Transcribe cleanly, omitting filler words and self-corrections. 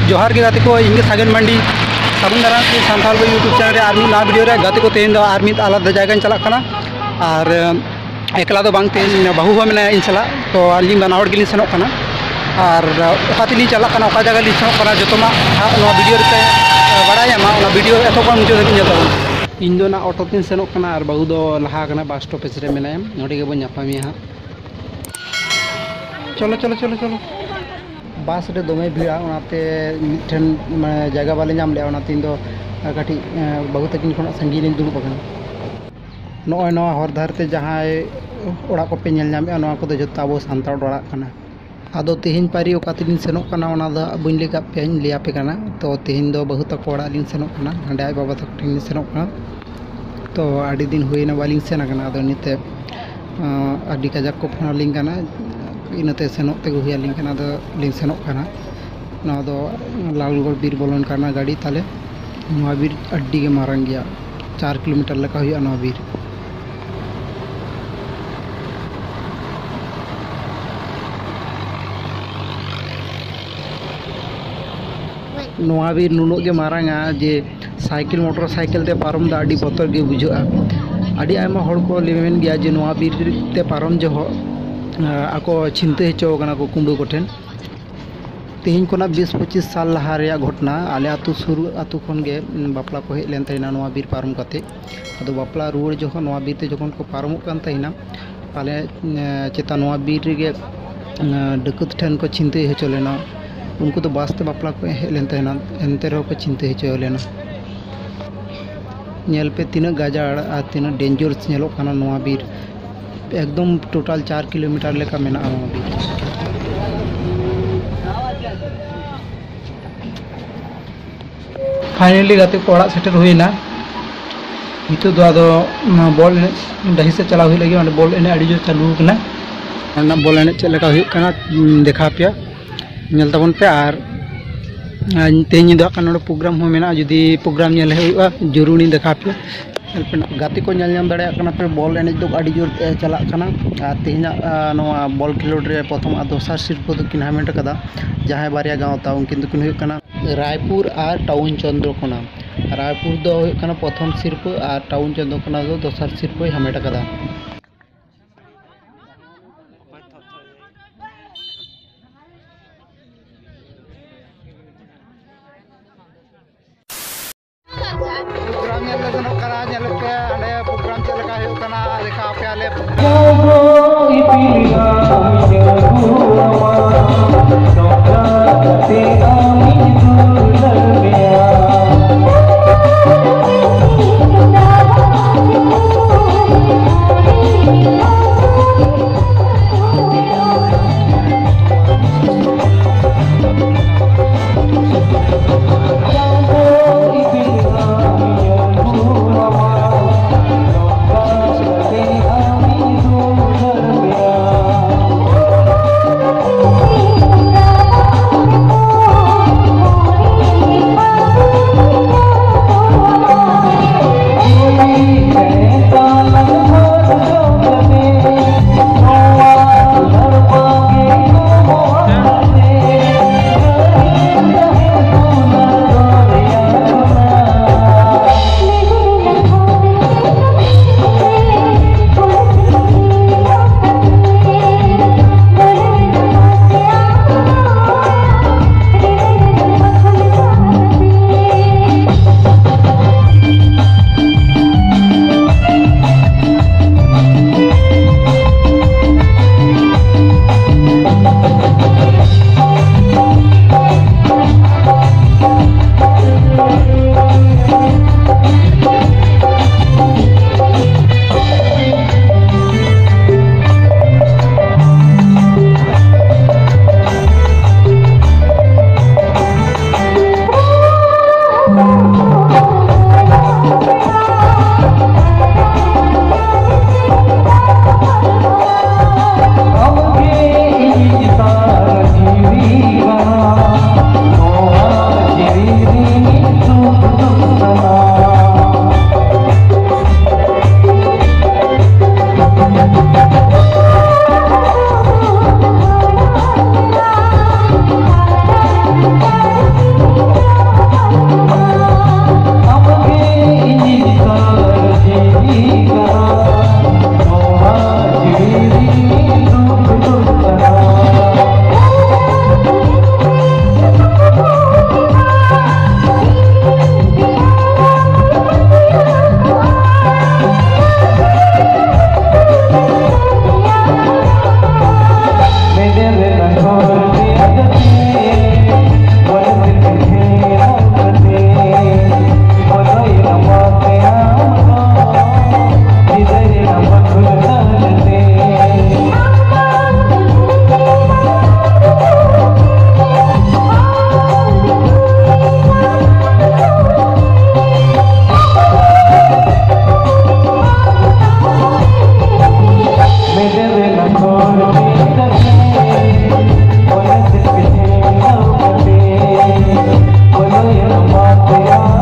जोहार के गाते को इंगे सागन मंडी साबुन दारा की सांथाल यूट्यूब चैनल आर मिद ना वीडियो रे गाते को तेन आर मिद आलादा जगह चला खाना और एकला दो बांग तेन बहु हो मेना इन चला तो अलिंग बना हड़ गिलिन सेनोक खाना और हातिली चला खाना ओका जगह लिन सेनोक खाना जतोमा नो वीडियो रे बड़ाया मा ओना वीडियो एतो को मुझे धरि जतो इन दो ना ऑटो तीन सेनोक खाना और बहु दो लहा खाना बस स्टॉपेज रे मेनायम नोडे के बन नापामी हा चलो चलो चलो चलो बस रे दमे भीड़ा ओनाते मिठन जगह बाले नाम ले ओना तीन दो काटी बहु तकिन खना संगी लिन दुड़ुब आकना नॉय नवा हर धारते जहां ओड़ा को पे नेल नामे नवा को दो जत्ता अबो सांताड़ ओड़ा कना आदो तेहिन पारी ओका तिन सेनोक कना ओना दा बुइन लेका पे लिया पे कना तो तेहिन दो बहु तक ओड़ा लिन सेनोक कना हंडे आय बाबा तक टिन सेनोक कना तो आडी दिन हुइना बालिन सेना कना आदो निते आडी काजक को फोन लिन कना इनते सेनोक ते हुइया लिन कना दो लिन सेनोक कना ना दो लालगढ़ बीर बोलन कना गाड़ी ताले नवा बीर अड्डी के मारंग गया 4 किलोमीटर लका हुइया नवा बीर नवा बीर नुनुक के मारांगा जे साइकिल मोटरसाइकिल ते पारम दा अडी बतर गे बुझुआ अडी आयमा हड़ को लेमेन गया जे नवा बीर ते पारम जो आको चिंता हेचो कना को कुंडू कोठेन तेहिन कोना 20-25 साल लहा रे घटना आले आतु सुर आतु खन गे बापला को हेलेन तैना नवा बीर पारम काते अदो बापला रुवर जखन नवा बीर ते जखन को पारम कान तैना पाले चेता नवा बीर गे डकत ठन को चिंता हेचो लेना उनको तो बास्ते बापला को हेलेन तैना एनते रो को चिंता हेचो लेना नेल पे तीन गाजाड़ आ तीन डेंजरस नेलो खाना नवा बीर एकदम टोटल 4 किलोमीटर लेका मेना नवा बीर फाइनली गाते को ओड़ा सेटर हुईना नितो दो आदो बॉल डही से चला हुई लगी बॉल एने अड़ी जो चालू कना बॉल एने चल लेका हुई कना देखा पे नेल तबन पे और तेज दो कना प्रोग्राम हो मेना जुदी प्रोग्राम नेल हुआ जरूरी देखा पे गाते को नाम दाड़ा कना पे बॉल एने दो अड़ी जोर चला कना तेहना नवा बॉल खिलोड रे प्रथम आ दोसर सिरप दो किन हामेट कदा जहां बारिया गाँव ता उनकिन दो किन हुई कना रायपुर और टाउन चंद्रकोना रायपुर दो कना प्रथम सिरप और टाउन चंद्रकोना दो दोसर सिरप हामेट कदा प्रोग्राम प्रोग्राम चलका देखा पे आले बात याद